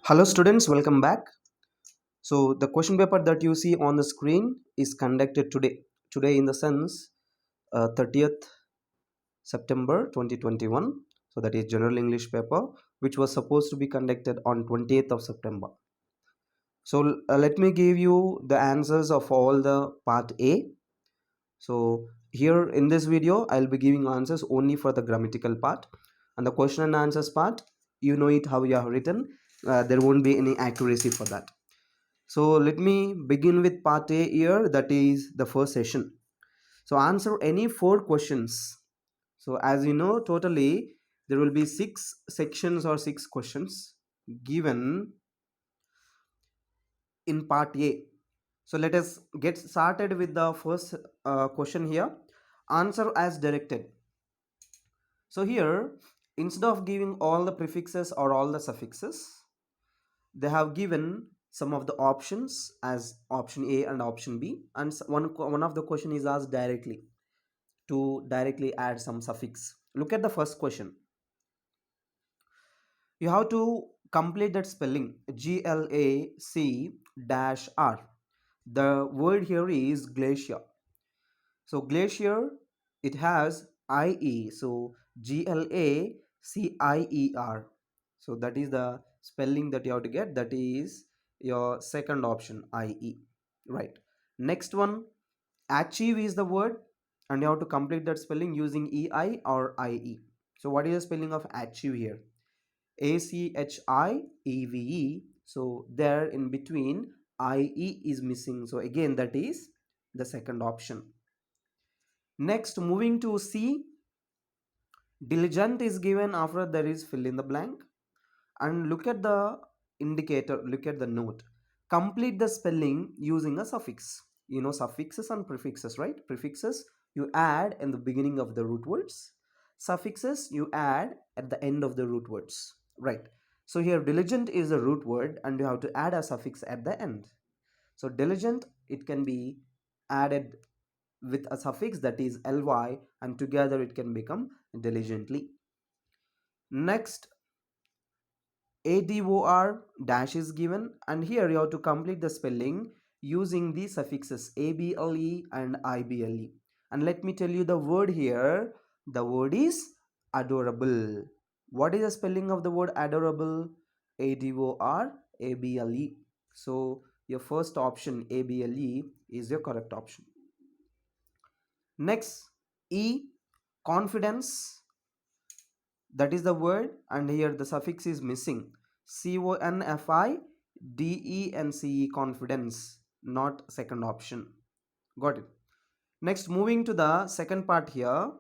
Hello students, welcome back. So the question paper that you see on the screen is conducted today. Today in the sense 30th September 2021. So that is general English paper which was supposed to be conducted on 28th of September. So let me give you the answers of all the part A. So here in this video I'll be giving answers only for the grammatical part, and the question and answers part you know it how you have written. There won't be any accuracy for that. So let me begin with part A here, that is the first session. So answer any four questions. So as you know, totally there will be six sections or six questions given in part A. So let us get started with the first question here. Answer as directed. So here, instead of giving all the prefixes or all the suffixes, they have given some of the options as option A and option B, and one of the question is asked directly to directly add some suffix. Look at the first question. You have to complete that spelling GLAC dash R. The word here is glacier. So glacier, it has IE, so GLACIER. So that is the spelling that you have to get. That is your second option, IE. Right. Next one, achieve is the word, and you have to complete that spelling using EI or IE. So what is the spelling of achieve here? ACHIEVE. So there in between IE is missing. So again that is the second option. Next, moving to C, diligent is given after there is fill in the blank. And look at the indicator, look at the note. Complete the spelling using a suffix. You know suffixes and prefixes, right? Prefixes you add in the beginning of the root words. Suffixes you add at the end of the root words, right? So here diligent is a root word and you have to add a suffix at the end. So diligent, it can be added with a suffix that is ly, and together it can become diligently. Next, ador dash is given, and here you have to complete the spelling using the suffixes able and ible. And let me tell you the word here. The word is adorable. What is the spelling of the word adorable? Ador able. So your first option able is your correct option. Next, E, confidence, that is the word, and here the suffix is missing. CONFIDENCE, confidence, not second option. Got it. Next, moving to the second part here.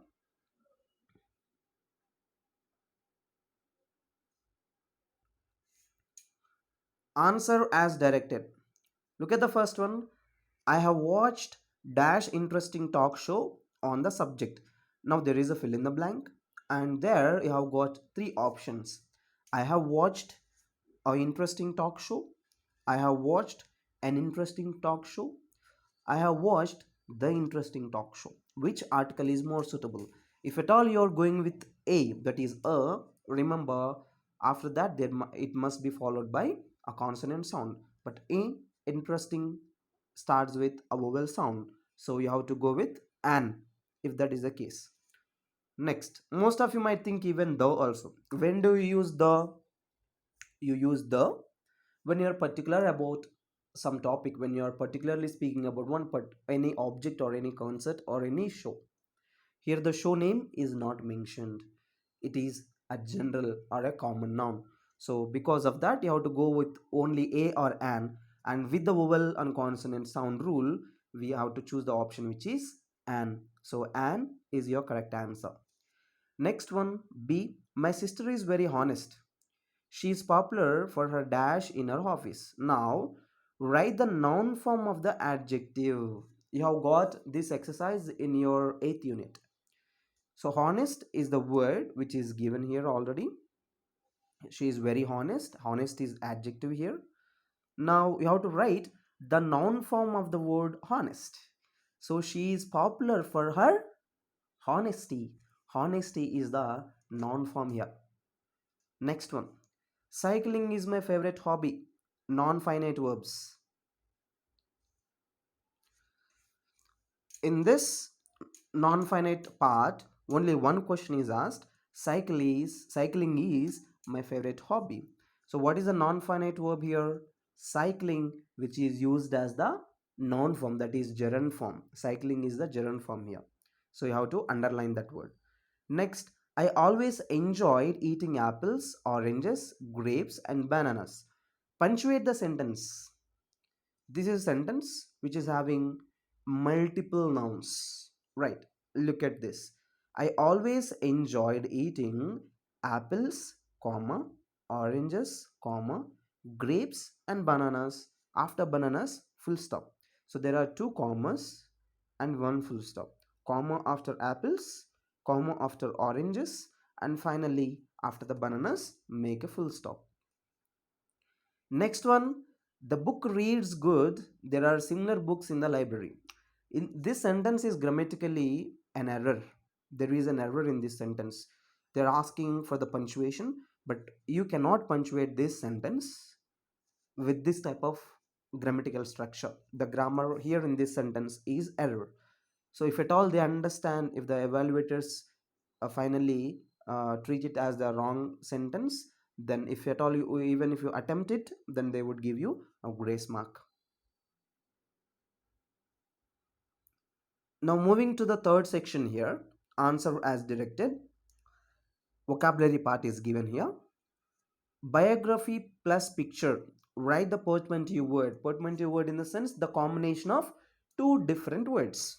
Answer as directed. Look at the first one. I have watched dash interesting talk show on the subject. Now there is a fill in the blank, and there you have got three options. I have watched an interesting talk show. I have watched an interesting talk show. I have watched the interesting talk show. Which article is more suitable? If at all you are going with A, that is a, remember after that it must be followed by a consonant sound. But A, interesting, starts with a vowel sound. So you have to go with an if that is the case. Next, most of you might think even though also. When do you use the? You use the when you are particular about some topic, when you are particularly speaking about any object or any concept or any show. Here the show name is not mentioned, it is a general or a common noun. So because of that you have to go with only a or an, and with the vowel and consonant sound rule we have to choose the option which is an. So an is your correct answer. Next one, B, my sister is very honest. She is popular for her dash in her office. Now, write the noun form of the adjective. You have got this exercise in your 8th unit. So, honest is the word which is given here already. She is very honest. Honest is adjective here. Now, you have to write the noun form of the word honest. So, she is popular for her honesty. Honesty is the noun form here. Next one. Cycling is my favorite hobby. Non-finite verbs. In this non-finite part, only one question is asked. Cycling is my favorite hobby. So what is the non-finite verb here? Cycling, which is used as the noun form, that is gerund form. Cycling is the gerund form here. So you have to underline that word. Next, I always enjoyed eating apples, oranges, grapes, and bananas. Punctuate the sentence. This is a sentence which is having multiple nouns. Right. Look at this. I always enjoyed eating apples, comma, oranges, comma, grapes and bananas. After bananas, full stop. So there are two commas and one full stop. Comma after apples, comma after oranges, and finally after the bananas, make a full stop. Next one, the book reads good. There are similar books in the library. In this sentence is grammatically an error. There is an error in this sentence. They're asking for the punctuation, but you cannot punctuate this sentence with this type of grammatical structure. The grammar here in this sentence is error. So if at all they understand, if the evaluators finally treat it as the wrong sentence, then if at all you, even if you attempt it, then they would give you a grace mark. Now moving to the third section here, answer as directed. Vocabulary part is given here. Biography plus picture. Write the portmanteau word. Portmanteau word in the sense the combination of two different words.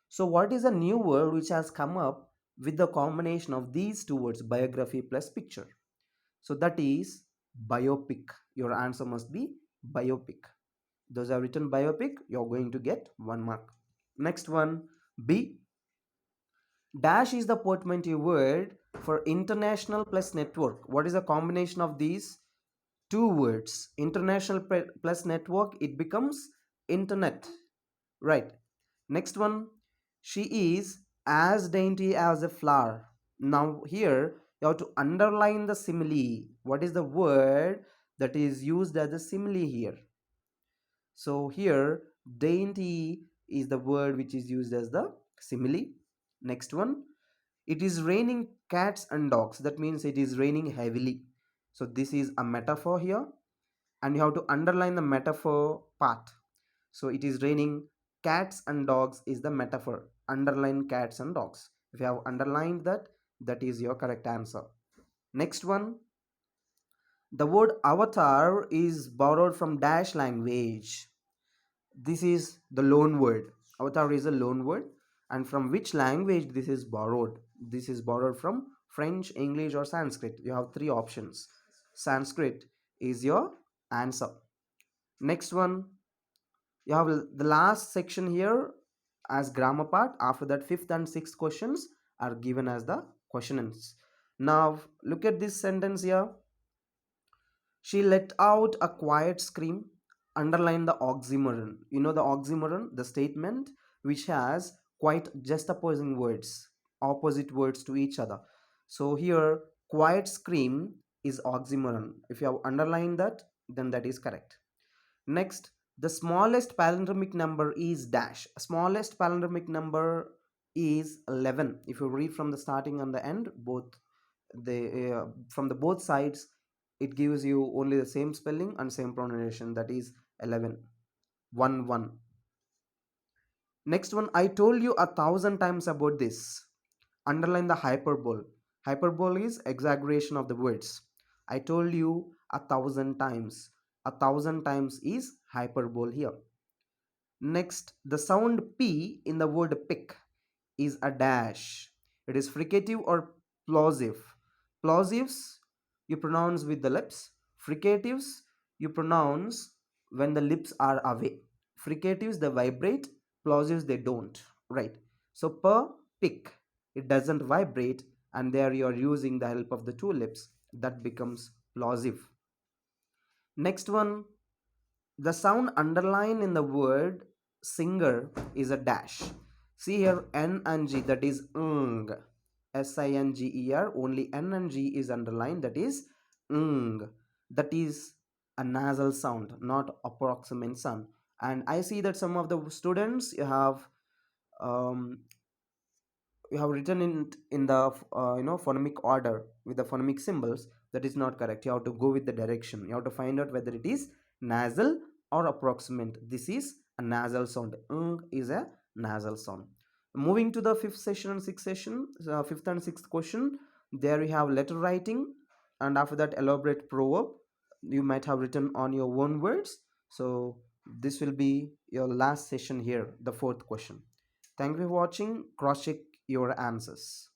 So what is a new word which has come up with the combination of these two words, biography plus picture? So that is biopic. Your answer must be biopic. Those are written biopic, you're going to get 1 mark. Next one, B. Dash is the portmanteau word for international plus network. What is the combination of these two words? International plus network, it becomes internet. Right. Next one, she is as dainty as a flower. Now here you have to underline the simile. What is the word that is used as a simile here? So here dainty is the word which is used as the simile. Next one, it is raining cats and dogs. That means it is raining heavily. So this is a metaphor here, and you have to underline the metaphor part. So it is raining cats and dogs is the metaphor. Underline cats and dogs. If you have underlined that, that is your correct answer. Next one, the word avatar is borrowed from dash language. This is the loan word. Avatar is a loan word. And from which language this is borrowed? This is borrowed from French, English, or Sanskrit. You have three options. Sanskrit is your answer. Next one, you have the last section here as grammar part. After that, fifth and sixth questions are given as the questions. Now look at this sentence here. She let out a quiet scream. Underline the oxymoron. You know the oxymoron, the statement which has quite just opposing words, opposite words to each other. So here quiet scream is oxymoron. If you have underlined that, then that is correct. Next, the smallest palindromic number is dash. Smallest palindromic number is 11. If you read from the starting and the end, both the from the both sides, it gives you only the same spelling and same pronunciation, that is 11. 1 1. Next one, I told you 1,000 times about this. Underline the hyperbole. Hyperbole is exaggeration of the words. I told you 1,000 times. 1,000 times is hyperbole here. Next, the sound P in the word pick is a dash. It is fricative or plosive. Plosives you pronounce with the lips. Fricatives you pronounce when the lips are away. Fricatives they vibrate, plosives they don't. Right. So per pick it doesn't vibrate, and there you are using the help of the two lips. That becomes plosive. Next one, the sound underlined in the word singer is a dash. See here N and G, that is singer. Only N and G is underlined, that is ng. That is a nasal sound, not approximant sound. And I see that some of the students um, you have written in the phonemic order with the phonemic symbols. That is not correct. You have to go with the direction. You have to find out whether it is nasal or approximant. This is a nasal sound. Is a nasal sound. Moving to the fifth session and sixth session, fifth and sixth question, there we have letter writing, and after that elaborate proverb. You might have written on your own words. So this will be your last session here, the fourth question. Thank you for watching. Cross check your answers.